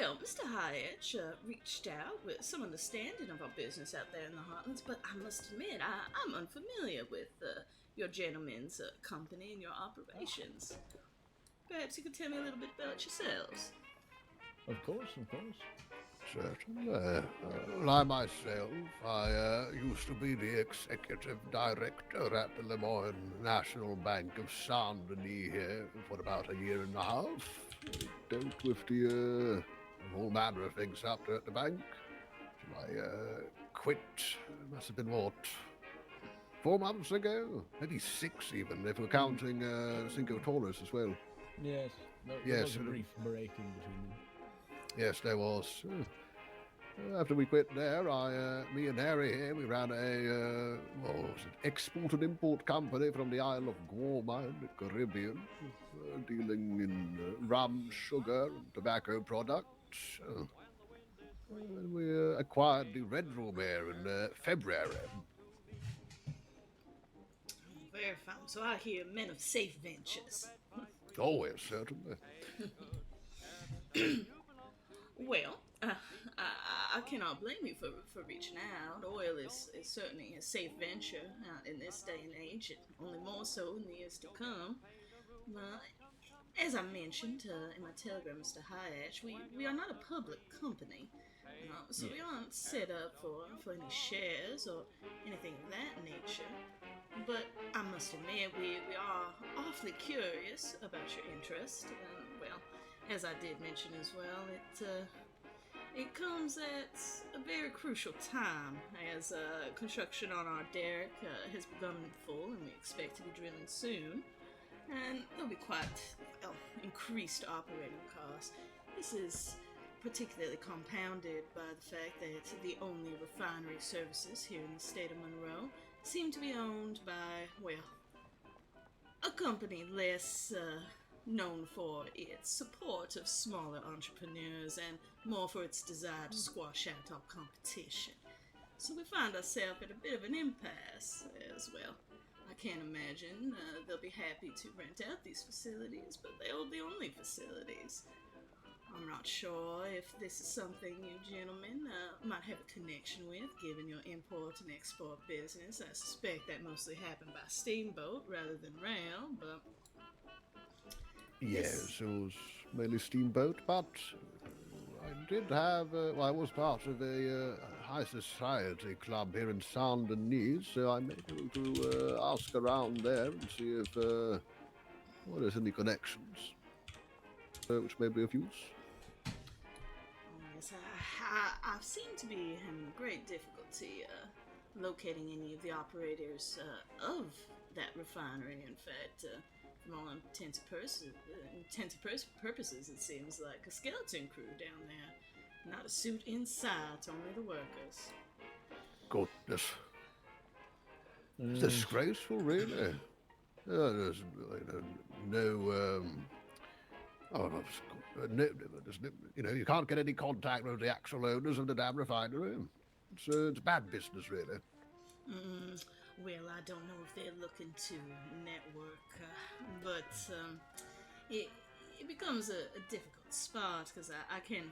Well, Mr. Hyatt reached out with some understanding of our business out there in the Heartlands, but I must admit, I'm unfamiliar with your gentleman's company and your operations. Perhaps you could tell me a little bit about yourselves. Of course, of course. Certainly. Well, I myself, I used to be the executive director at the Lemoyne National Bank of Saint Denis here for about a year and a half. I dealt with the whole manner of things up there at the bank. Till I quit. It must have been what, 4 months ago? Maybe six even, if we're counting Cinco Taurus as well. Yes, there Yes, was a brief break in between them. yes, there was. After we quit there, me and Harry here, we ran a, what was it, export and import company from the Isle of Guam in the Caribbean, dealing in rum, sugar, and tobacco products. We acquired the Red Room here in February. Very fine. So I hear men of safe ventures. Oh, yes, certainly. Well, I cannot blame you for reaching out. Oil is certainly a safe venture in this day and age, and only more so in the years to come. Uh, as I mentioned in my telegram, Mr. Hyatt, we are not a public company, so we Yes. aren't set up for any shares or anything of that nature. But I must admit, we are awfully curious about your interest. And, well, as I did mention as well, it comes at a very crucial time as construction on our derrick has begun in full, and we expect to be drilling soon. And there'll be quite increased operating costs. This is particularly compounded by the fact that the only refinery services here in the state of Monroe seem to be owned by, well, a company less known for its support of smaller entrepreneurs and more for its desire to squash out all competition. So we find ourselves at a bit of an impasse as well. I can't imagine they'll be happy to rent out these facilities, but they're the only facilities. I'm not sure if this is something you gentlemen might have a connection with, given your import and export business. I suspect that mostly happened by steamboat rather than rail, but this. Yes, it was mainly steamboat, but I did have, I was part of a high society club here in Saint Denis, so I may be able to ask around there and see if well, there's any connections which may be of use. Yes, I seem to be having great difficulty locating any of the operators of that refinery. In fact, from all intents and purposes, it seems like a skeleton crew down there. Not a suit in sight, only the workers. Goodness. It's Mm, disgraceful, really. There's no, oh, you can't get any contact with the actual owners of the damn refinery. It's bad business, really. Well, I don't know if they're looking to network, but it it becomes a difficult spot because I can't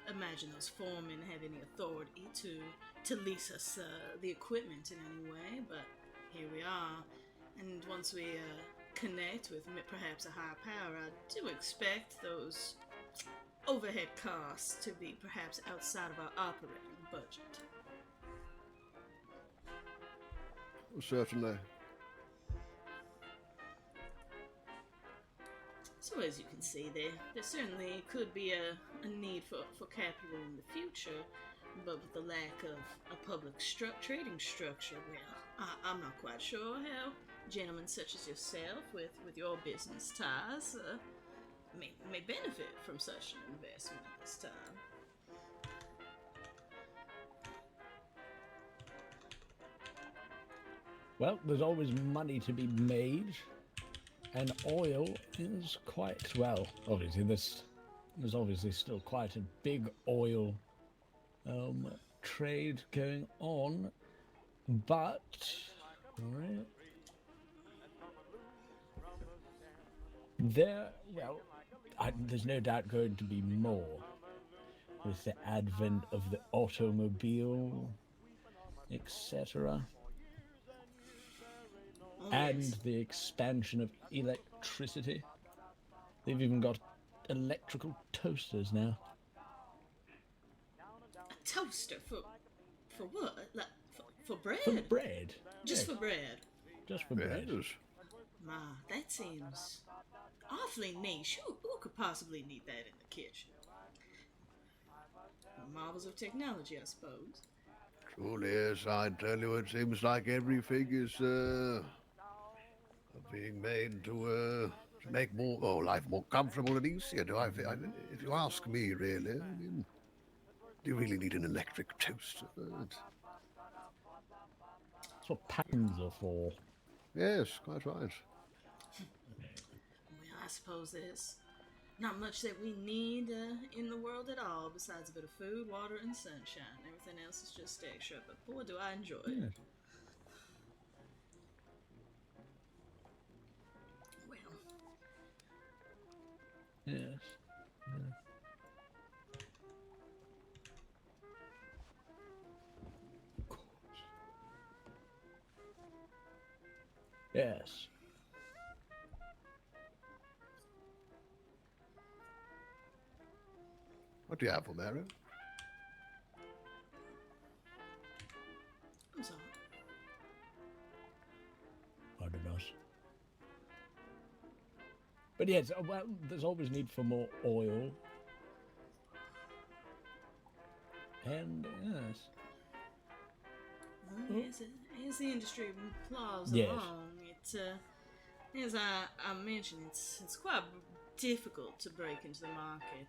imagine those foremen have any authority to lease us the equipment in any way. But here we are, and once we connect with perhaps a higher power, I do expect those overhead costs to be perhaps outside of our operating budget. Certainly. So as you can see, there certainly could be a need for capital in the future, but with the lack of a public trading structure, well, I'm not quite sure how gentlemen such as yourself, with your business ties, may benefit from such an investment at this time. well, there's always money to be made, and oil is quite well. Obviously, there's obviously still quite a big oil trade going on, but right, there, well, there's no doubt going to be more. with the advent of the automobile, etc., Oh, and yes. the expansion of electricity. They've even got electrical toasters now. A toaster for what? Like for For bread? bread. Just Yes, for bread. just for bread. Yes. Ma, that seems awfully niche. Who could possibly need that in the kitchen? Marvels of technology, I suppose. Truly, yes, I tell you, it seems like everything is being made to make life more comfortable and easier. If you ask me, really, I mean, do you really need an electric toaster? That's what pans are for. Yes, quite right. Well, I suppose there's not much that we need in the world at all besides a bit of food, water, and sunshine. Everything else is just extra, but boy, do I enjoy it. Yes. Well, Yes. Yes. What do you have for Mary? I'm sorry. Pardon us. But yes, well, there's always need for more oil. And yes. Well, as the industry plows Yes. along, as I mentioned, it's quite difficult to break into the market.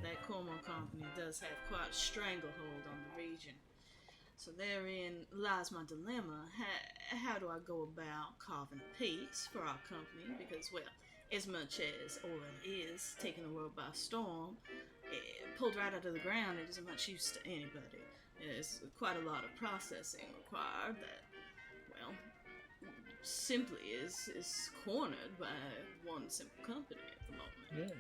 That Cornwall company does have quite a stranglehold on the region. So therein lies my dilemma. How do I go about carving peace for our company? Because, well, as much as oil is taking the world by storm, pulled right out of the ground, it isn't much use to anybody. There's quite a lot of processing required that, well, simply is cornered by one simple company at the moment. Yes.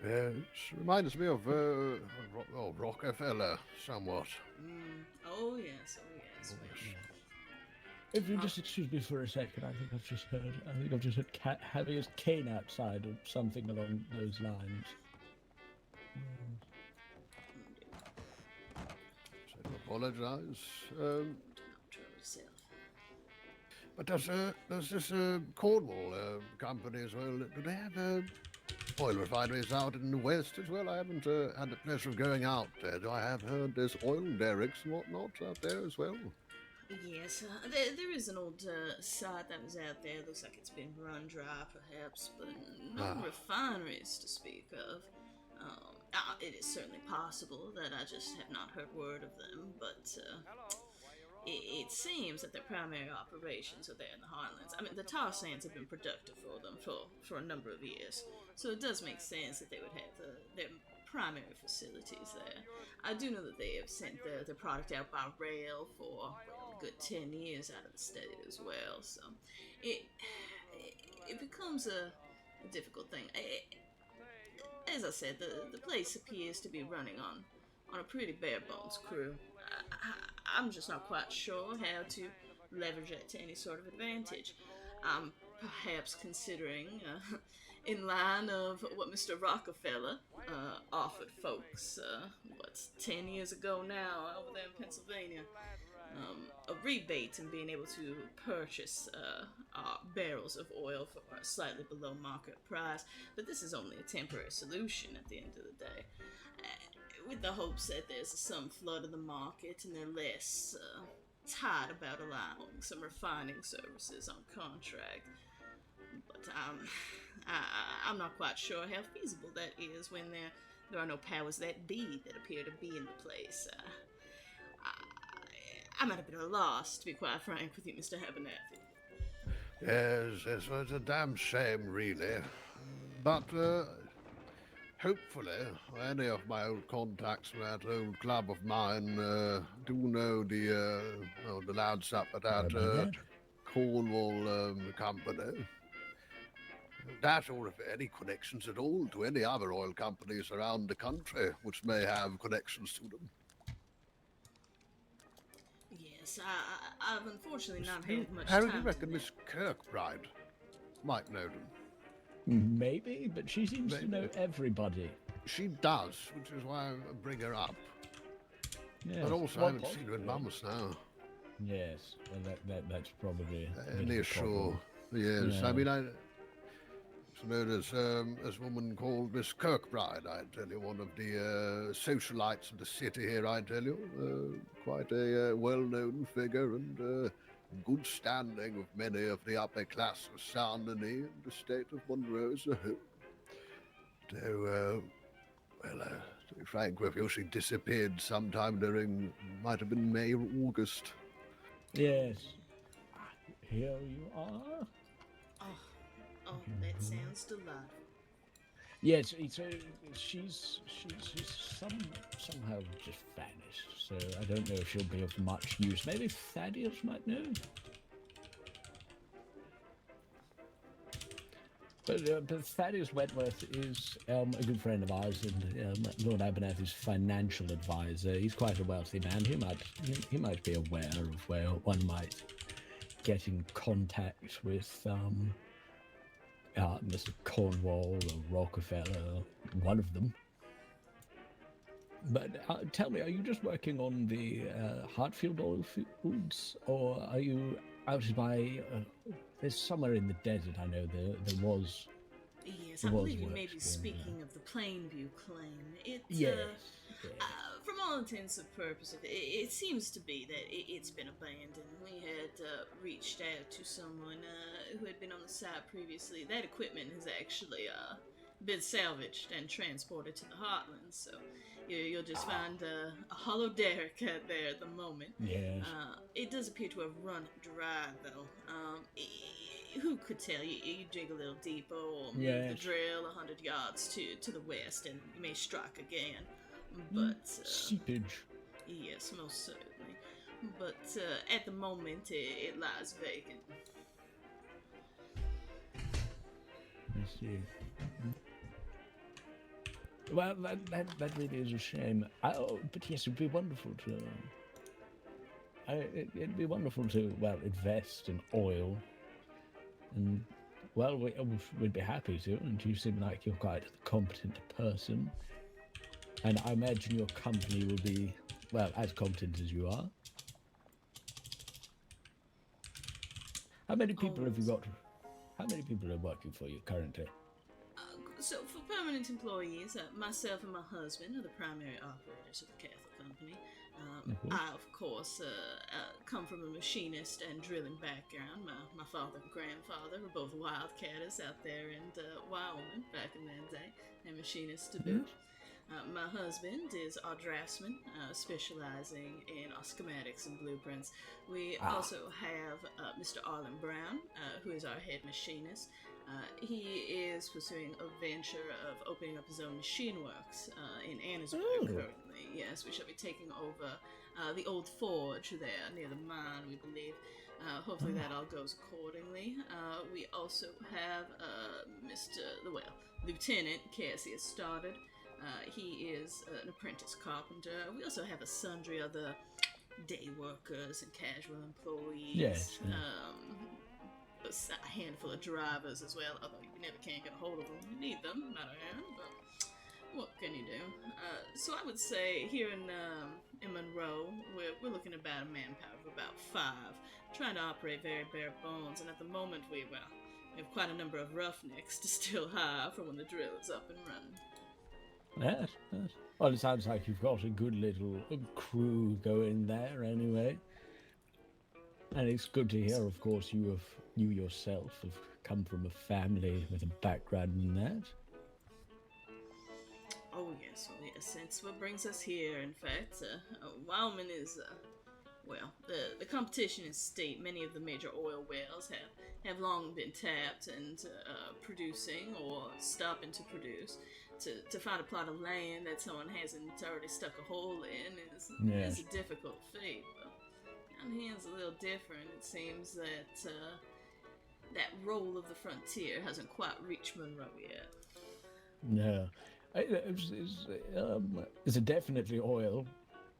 It reminds me of Rockefeller somewhat. Oh yes, oh yes. Well, If you just excuse me for a second, I think I've just heard Harrier's cane outside or something along those lines. So I apologise. don't trouble yourself. But does this Cornwall company as well? Do they have oil refineries out in the west as well? I haven't had the pleasure of going out there. Do I have heard there's oil derricks and whatnot out there as well? Yes, there is an old site that was out there. Looks like it's been run dry, perhaps, but no refineries to speak of. It is certainly possible that I just have not heard word of them, but it seems that their primary operations are there in the Highlands. I mean, the tar sands have been productive for them for a number of years, so it does make sense that they would have their primary facilities there. I do know that they have sent their product out by rail for a good 10 years out of the state as well, so it becomes a difficult thing. As I said, the place appears to be running on a pretty bare bones crew. I'm just not quite sure how to leverage it to any sort of advantage. I'm perhaps considering, in line of what Mr. Rockefeller offered folks, 10 years ago now over there in Pennsylvania, a rebate and being able to purchase barrels of oil for slightly below market price. But this is only a temporary solution at the end of the day. With the hopes that there's some flood of the market and they're less tight about allowing some refining services on contract. But I'm not quite sure how feasible that is when there are no powers that be that appear to be in the place. I'm at a bit of a loss, to be quite frank with you, Mr. Abernathy. Yes, well, it's a damn shame, really. But hopefully, any of my old contacts from that old club of mine do know the lads up at that Cornwall company. that or if any connections at all to any other oil companies around the country which may have connections to them. Yes, I've unfortunately not Do, had much Harry, do you time reckon to Miss Kirkbride might know them? Maybe, but she seems to know everybody. She does, which is why I bring her up. Yes. But also, I haven't seen her in months now. Yes, well, that's probably An issue. Yes, I mean, it's known as a woman called Miss Kirkbride, I tell you, one of the socialites of the city here, I tell you. Quite a well-known figure and good standing with many of the upper class of Saint-Denis and the state of Monroe as a whole. So, to be frank with you, she disappeared sometime during, might have been May or August. Yes. Here you are. Oh, that sounds delightful. Yes, so she's somehow just vanished. So I don't know if she'll be of much use. Maybe Thaddeus might know. But Thaddeus Wentworth is a good friend of ours, and Lord Abernathy is financial advisor. He's quite a wealthy man. He might be aware of where one might get in contact with Mr. Cornwall or Rockefeller, one of them. But tell me, are you just working on the Hartfield oil fields, or are you out by? There's somewhere in the desert. I know there was. Yes, I believe you may be speaking of the Plainview claim. Yes. From all intents and purposes, it seems to be that it's been abandoned. We had reached out to someone who had been on the site previously. That equipment has actually been salvaged and transported to the Heartlands, so you'll just find a hollow derrick out there at the moment. Yes. It does appear to have run dry, though. Who could tell? You dig a little deeper, or move the drill 100 yards to the west, and you may strike again. But seepage. Yes, most certainly. But at the moment, it lies vacant. I see. Well, that really is a shame. But yes, it'd be wonderful to. It'd be wonderful to invest in oil, and we'd be happy to. And you seem like you're quite a competent person, and I imagine your company will be as competent as you are. How many people have you got? How many people are working for you currently? So for permanent employees, myself and my husband are the primary operators of the Cathal company. I, of course, come from a machinist and drilling background. My father and grandfather were both wildcatters out there in Wyoming back in that day, and machinists to boot. My husband is our draftsman, specializing in our schematics and blueprints. We also have Mr. Arlen Brown, who is our head machinist. He is pursuing a venture of opening up his own machine works in Annesburg currently. Yes, we shall be taking over the old forge there near the mine, we believe. Hopefully that all goes accordingly. We also have Lieutenant Cassius Stoddard. He is an apprentice carpenter. We also have a sundry other day workers and casual employees. Yes. A handful of drivers as well, although you never can get a hold of them. You need them, not around, but what can you do? So I would say here in Monroe, we're looking at about a manpower of about 5, trying to operate very bare bones, and at the moment we have quite a number of roughnecks to still hire for when the drill is up and running. Yes. Well, it sounds like you've got a good little crew going there anyway. And it's good to hear, of course, you yourself have come from a family with a background in that. Oh yes. That's what brings us here. In fact, Wyoming is, the competition is steep. Many of the major oil wells have long been tapped and producing or stopping to produce. To find a plot of land that someone hasn't already stuck a hole in is a difficult feat. But down here is a little different. It seems that that roll of the frontier hasn't quite reached Monroe yet. No. Is there definitely oil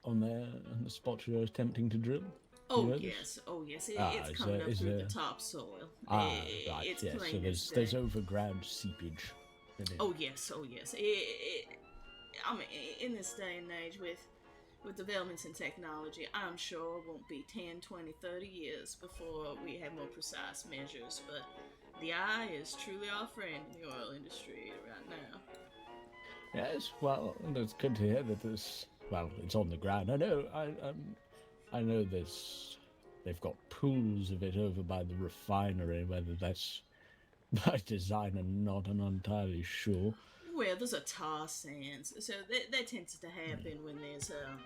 on there on the spot you're attempting to drill? Oh You know yes, oh yes. It's is coming there- up is through the there- topsoil. Right. It's Yes. So plain as there's day. overground seepage. Oh yes, oh yes. I mean, in this day and age, with developments in technology, I'm sure it won't be 10, 20, 30 years before we have more precise measures, but the eye is truly our friend in the oil industry right now. Yes. Well, it's good to hear that this. Well, it's on the ground. I know they've got pools of it over by the refinery. Whether that's by design or not, I'm not entirely sure. Well, those are tar sands, so that tends to happen when there's a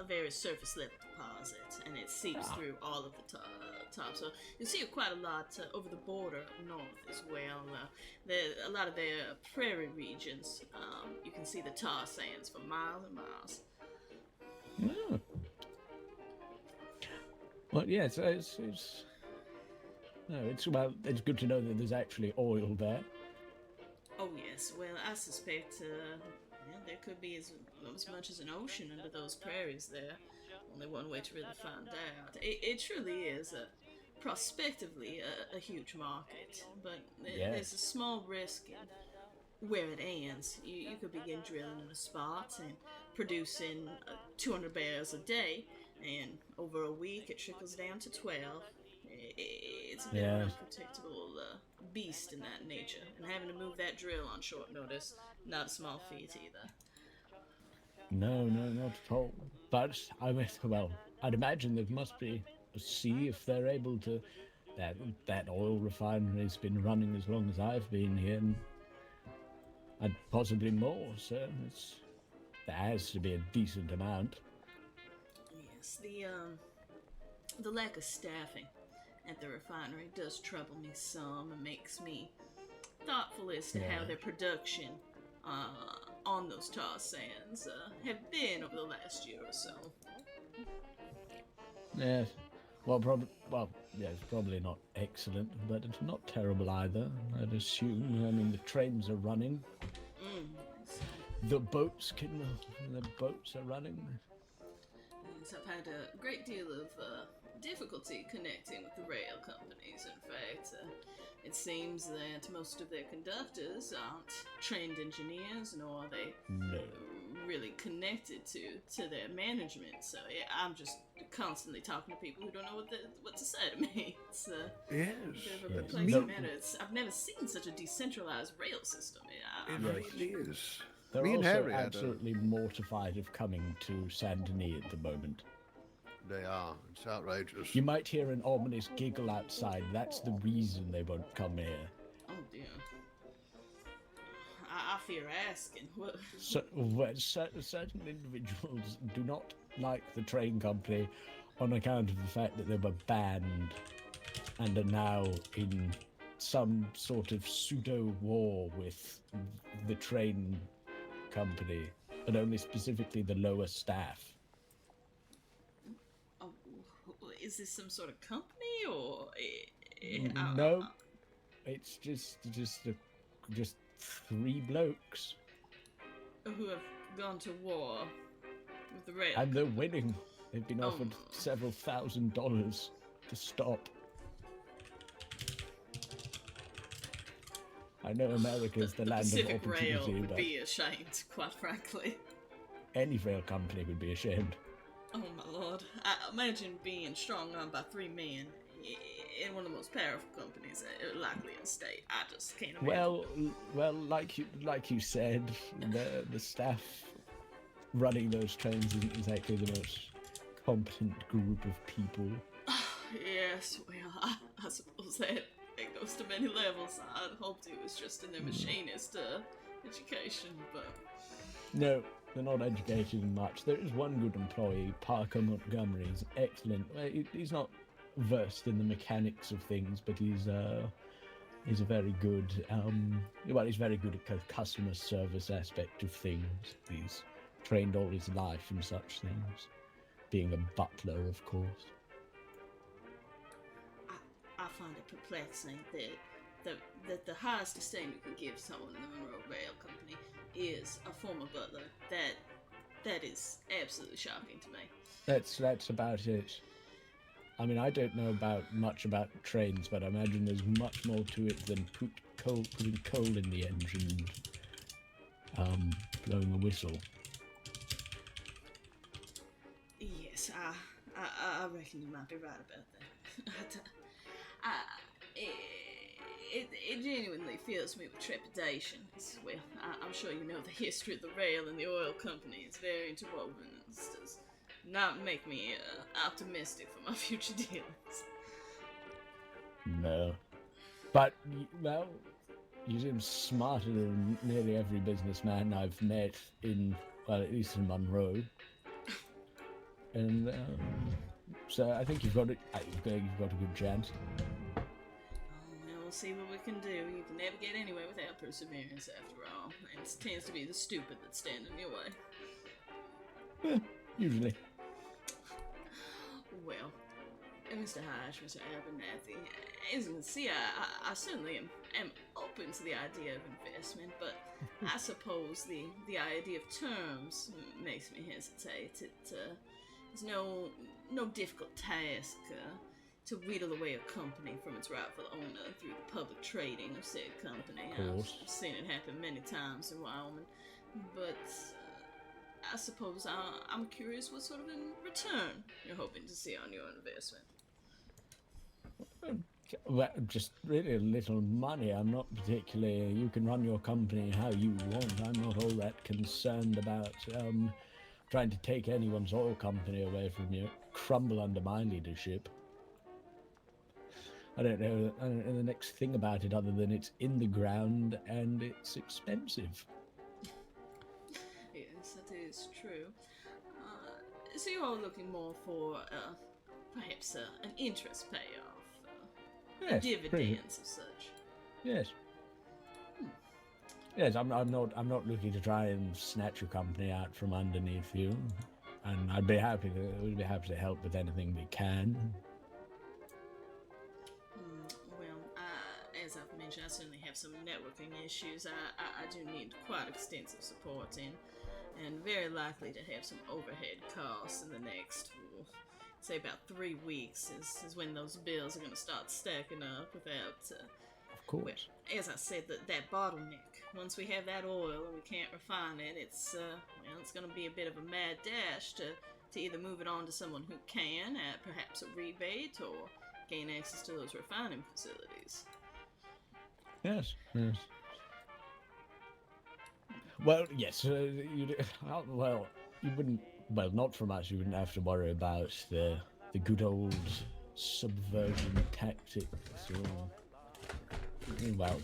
very surface level deposit, and it seeps through all of the top. So you see it quite a lot over the border up north as well. A lot of their prairie regions, you can see the tar sands for miles and miles. Yeah. Well, yes, it's good to know that there's actually oil there. Oh yes, well I suspect there could be as much as an ocean under those prairies there. Only one way to really find out. It truly is prospectively a huge market, but there's a small risk in where it ends. You could begin drilling in a spot and producing 200 barrels a day, and over a week it trickles down to 12. It's a bit of an unpredictable beast in that nature, and having to move that drill on short notice, not a small feat either. No, not at all. But I'd imagine there must be a sea if they're able to. That oil refinery's been running as long as I've been here, and possibly more. So there has to be a decent amount. Yes, the lack of staffing at the refinery does trouble me some and makes me thoughtful as to how their production on those tar sands have been over the last year or so. Yes. It's probably not excellent, but it's not terrible either, I'd assume. I mean, the trains are running. Yes. The boats are running. Yes, I've had a great deal of difficulty connecting with the rail companies. In fact, it seems that most of their conductors aren't trained engineers, nor are they really connected to their management. So yeah, I'm just constantly talking to people who don't know what to say to me. It's a bit of a perplexing matter. I've never seen such a decentralized rail system. It really is. They're Me and also Harry had absolutely mortified of coming to Saint Denis at the moment. They are. It's outrageous. You might hear an ominous giggle outside. That's the reason they won't come here. Oh dear. I fear asking. What? Certain individuals do not like the train company on account of the fact that they were banned and are now in some sort of pseudo-war with the train company, but only specifically the lower staff. Oh, is this some sort of company or? No, it's just three blokes, who have gone to war with the rail. and they're winning. They've been offered several $1,000s to stop. I know America's the land of Pacific opportunity, Rail would but be ashamed, quite frankly. any rail company would be ashamed. Oh my lord! I imagine being strong armed by three men in one of the most powerful companies, likely in state. I just can't imagine. Well, like you said, the staff running those trains isn't exactly the most competent group of people. Yes, well, I suppose that goes to many levels. I'd hoped it was just in their machinist education, but no, they're not educated much. There is one good employee, Parker Montgomery. He's excellent. He's not versed in the mechanics of things, but he's a very good. He's very good at the customer service aspect of things. He's trained all his life in such things, being a butler, of course. I find it perplexing that the highest esteem you can give someone in the Monroe Rail Company is a former butler. That is absolutely shocking to me. That's about it. I mean, I don't know much about trains, but I imagine there's much more to it than putting coal in the engine and blowing a whistle. Yes, I reckon you might be right about that. It genuinely fills me with trepidation. Well, I'm sure you know the history of the rail and the oil company. It's very interwoven. It does not make me optimistic for my future dealings. No. But, well, you seem smarter than nearly every businessman I've met at least in Monroe. And so I think you've got a good chance. Oh, well, we'll see what we can do. You can never get anywhere without perseverance, after all. It tends to be the stupid that stand in your way. Usually. Well, Mr. Hodge, Mr. Abernathy, as you can see, I certainly am open to the idea of investment, but I suppose the idea of terms makes me hesitate. It's no difficult task to wheedle away a company from its rightful owner through the public trading of said company. Of course. I've seen it happen many times in Wyoming, but I suppose I'm curious what sort of in return you're hoping to see on your investment. Well, just really a little money. I'm not particularly. You can run your company how you want. I'm not all that concerned about trying to take anyone's oil company away from you. Crumble under my leadership. I don't know the next thing about it other than it's in the ground and it's expensive. Yes, that is true. So you're all looking more for perhaps an interest payoff, Yes, dividends of such. Yes. Yes, I'm not looking to try and snatch your company out from underneath you, and we'd be happy to help with anything we can. Well, as I've mentioned, I certainly have some networking issues. I do need quite extensive support in, and very likely to have some overhead costs in the next, say about 3 weeks is when those bills are going to start stacking up without. Of course. Well, as I said, that bottleneck. Once we have that oil and we can't refine it, it's going to be a bit of a mad dash to either move it on to someone who can at perhaps a rebate or gain access to those refining facilities. Yes. Well, yes. You wouldn't. Well, not from us. You wouldn't have to worry about the good old subversion tactics. Well,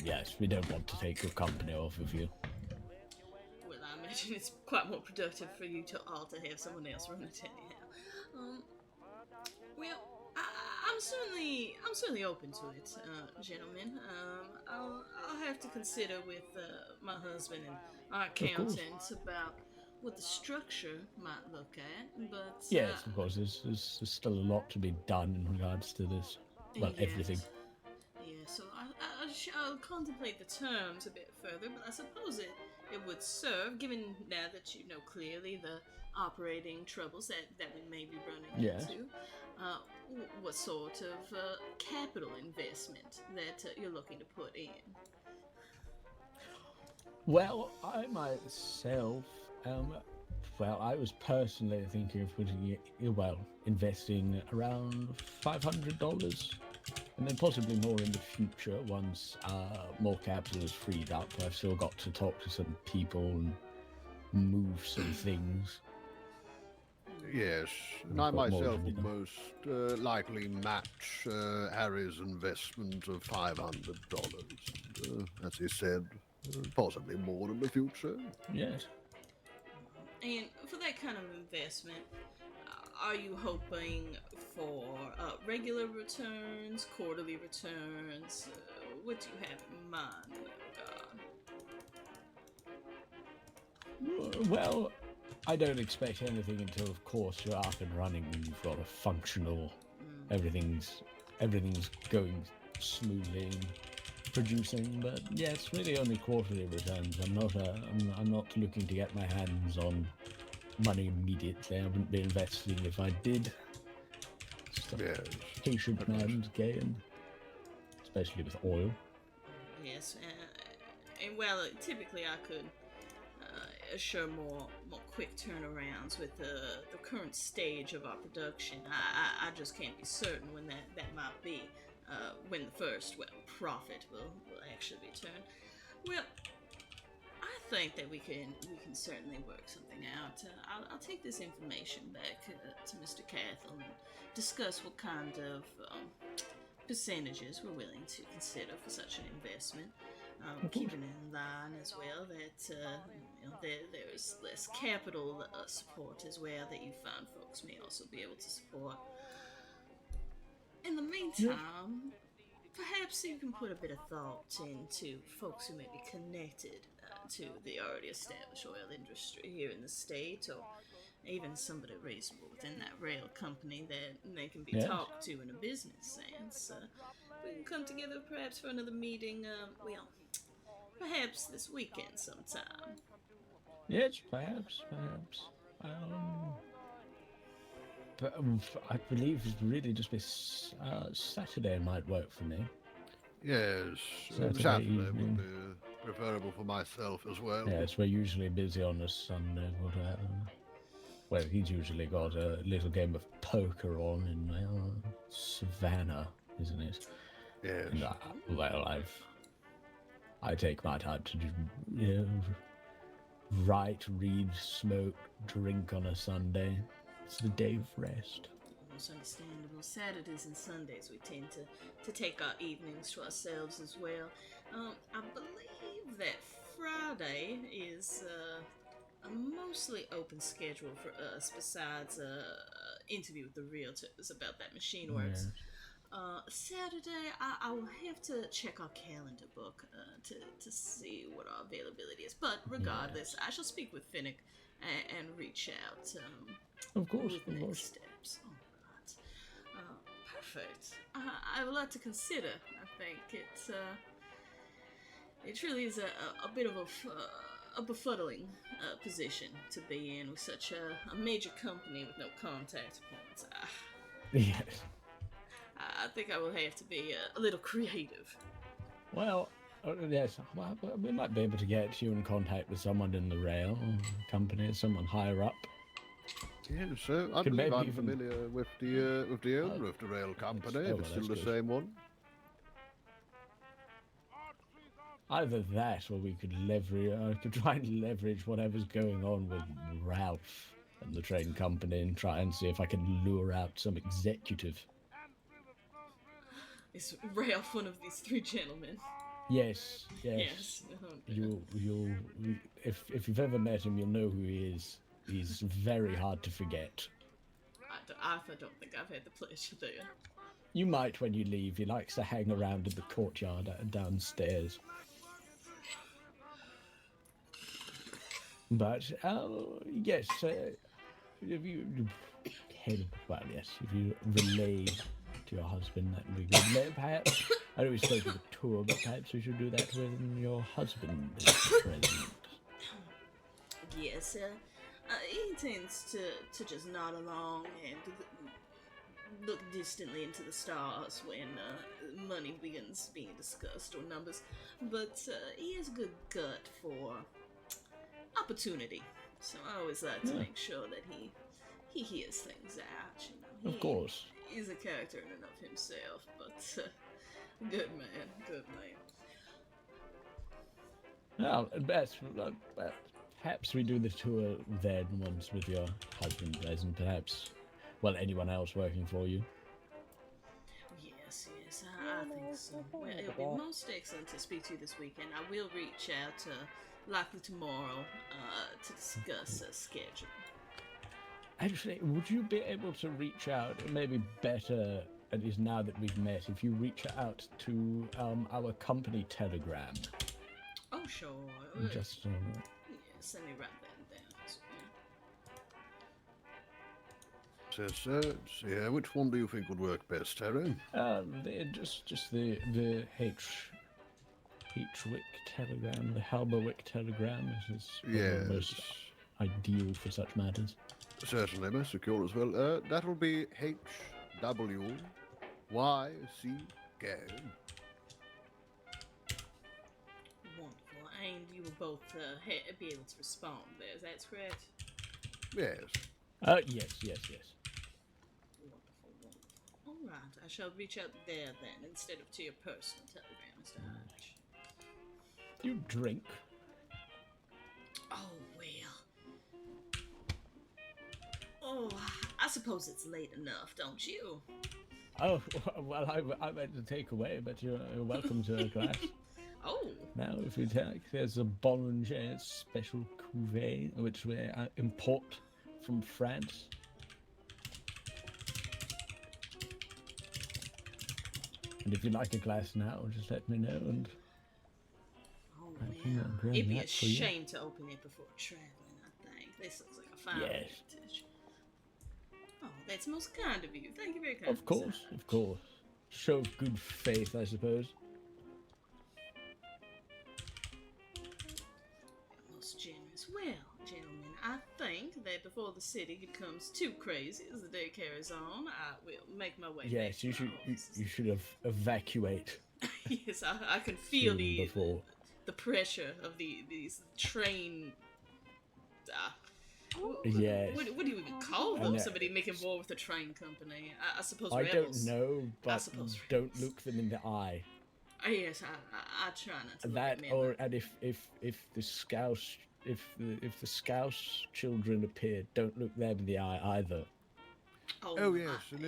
yes, we don't want to take your company off of you. Well, I imagine it's quite more productive for you all to have someone else run it anyhow. Well, I'm certainly open to it, gentlemen. I'll have to consider with my husband and our accountant about what the structure might look at. But yes, of course, there's still a lot to be done in regards to this. Well, yes. everything. Yeah, so I'll contemplate the terms a bit further, but I suppose it would serve, given now that you know clearly the operating troubles that we may be running into. What sort of capital investment that you're looking to put in? Well, I myself, I was personally thinking of investing around $500, and then possibly more in the future once more capital is freed up. I've still got to talk to some people and move some things. Yes, and I myself would most likely match Harry's investment of $500. As he said, possibly more in the future. Yes. And for that kind of investment, are you hoping for regular returns, quarterly returns? What do you have in mind in that regard? Well, I don't expect anything until, of course, you're up and running and you've got a functional, everything's everything's going smoothly and producing. But yes, really only quarterly returns. I'm not looking to get my hands on money immediately. I wouldn't be investing if I did. Just a Yes. patient man's game, especially with oil. Yes, and well, typically I could assure more quick turnarounds with the current stage of our production. I just can't be certain when that might be. When the first profit will actually be turned. Well, I think that we can certainly work something out. I'll take this information back to Mr. Cathal and discuss what kind of percentages we're willing to consider for such an investment. Keeping in line as well that there's less capital support as well that you find folks may also be able to support. In the meantime, perhaps you can put a bit of thought into folks who may be connected to the already established oil industry here in the state, or even somebody reasonable within that rail company that they can be talked to in a business sense. We can come together perhaps for another meeting, perhaps this weekend sometime. Yes, perhaps. But I believe it's really just this Saturday might work for me. Yes, Saturday would evening. be preferable for myself as well. Yes, we're usually busy on a Sunday. Well, he's usually got a little game of poker on in Savannah, isn't it? Yes. And I take my time to just write, read, smoke, drink on a Sunday. It's the day of rest. Most understandable. Saturdays and Sundays we tend to take our evenings to ourselves as well. I believe that Friday is a mostly open schedule for us, besides interview with the realtors about that machine works. Saturday, I will have to check our calendar book to see what our availability is. But regardless, I shall speak with Finnick and reach out Of course, with of next course. steps. All right. Perfect. I have a lot to consider. I think it truly is a bit of a befuddling position to be in with such a major company with no contact points. Yes. I think I will have to be a little creative. Well, yes, we might be able to get you in contact with someone in the rail company, someone higher up. Yes, I Could believe maybe I'm even- familiar with the owner of the rail company, if it's that's still the good. same one. Either that, or we could try and leverage whatever's going on with Ralph and the train company and try and see if I can lure out some executive. Is Ralph one of these three gentlemen? Yes. Oh, If you've ever met him, you'll know who he is. He's very hard to forget. I don't think I've had the pleasure there. You might when you leave. He likes to hang around in the courtyard downstairs. But yes, if you relay to your husband, that would be good. Perhaps I know we spoke of a tour, but perhaps we should do that when your husband is present. Yes, he tends to just nod along and look distantly into the stars when money begins being discussed or numbers. But he has a good gut for opportunity, so I always like to make sure that he hears things out. Of course. He's a character in and of himself, but good man. Well, perhaps we do the tour then once with your husband present. Perhaps, anyone else working for you. Yes, I think so. Well, it'll be most excellent to speak to you this weekend. I will reach out likely tomorrow to discuss a schedule. Actually, would you be able to reach out? It may be better, at least now that we've met, if you reach out to our company telegram. Oh, sure. Just yes, let me write that down as Yes, let's see here. Which one do you think would work best, Terry? Just the H-Wick telegram, the Halberwick telegram is probably the most ideal for such matters. Certainly, most secure as well. That'll be HWYCK. Wonderful. And you will both be able to respond there. Is that correct? Yes. Yes. Wonderful, wonderful. All right, I shall reach out there then instead of to your personal telegram, Mr. Hodge. You drink? Oh, well. Oh, I suppose it's late enough, don't you? Oh, well, I meant to take away, but you're welcome to a glass. Oh. Now, if you take, there's a Bollinger special cuvée, which we import from France. And if you'd like a glass now, just let me know, and well, it'd be a shame to open it before traveling, I think. This looks like a fine vintage. Oh, that's most kind of you. Thank you very kindly. Of course. Show of good faith, I suppose. Most generous. Well, gentlemen, I think that before the city becomes too crazy as the day carries on, I will make my way back. Yes, you should evacuate. Yes, I can feel the pressure of these train. Yes. What do you even call them? Somebody making war with a train company? I suppose I rebels. don't know, but don't look them in the eye. Yes, I try not to. That look or and if the Scouse children appear, don't look them in the eye either. Oh yes, and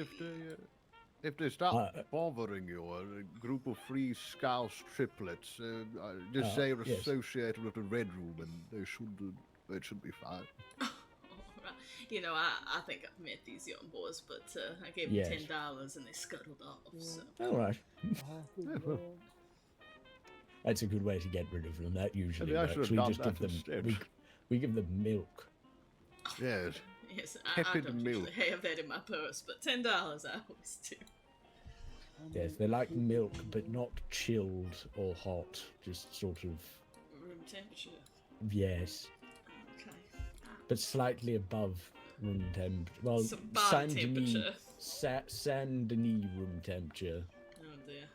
if they start bothering you, a group of 3 Scouse triplets, just say you're associated with the Red Room, and they should be fine. You know, I think I've met these young boys, but I gave them $10 and they scuttled off. So. All right. That's a good way to get rid of them. That usually works. We just give them we give them milk. Yes. Yes, I don't usually have that in my purse, but $10 I always do. Yes, they like milk, but not chilled or hot. Just sort of room temperature. Yes. Okay. But slightly above room temperature. Well, Saint Denis room temperature. Oh dear.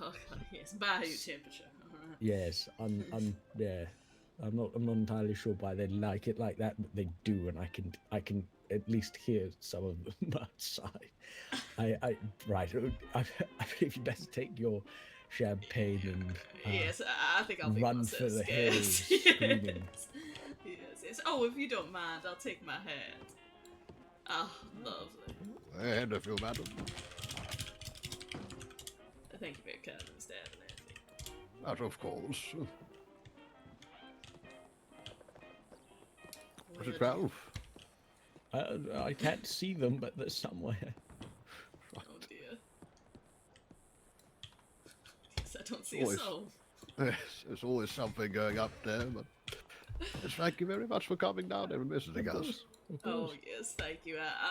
Okay. Yes, Bayou temperature. Right. Yes, I'm not entirely sure why they like it like that, but they do, and I can at least hear some of them outside. I believe you best take your champagne and yes, I think I'll run for the hills screaming. Yes. Oh, if you don't mind, I'll take my hat. Oh, lovely. And a few, madam. Thank you very kindly, Mr. Abernathy. But of course. Was it 12? I can't see them, but they're somewhere. Oh dear. Yes, I don't see a soul. Yes, there's always something going up there, but thank you very much for coming down there and visiting us. Oh yes, thank you.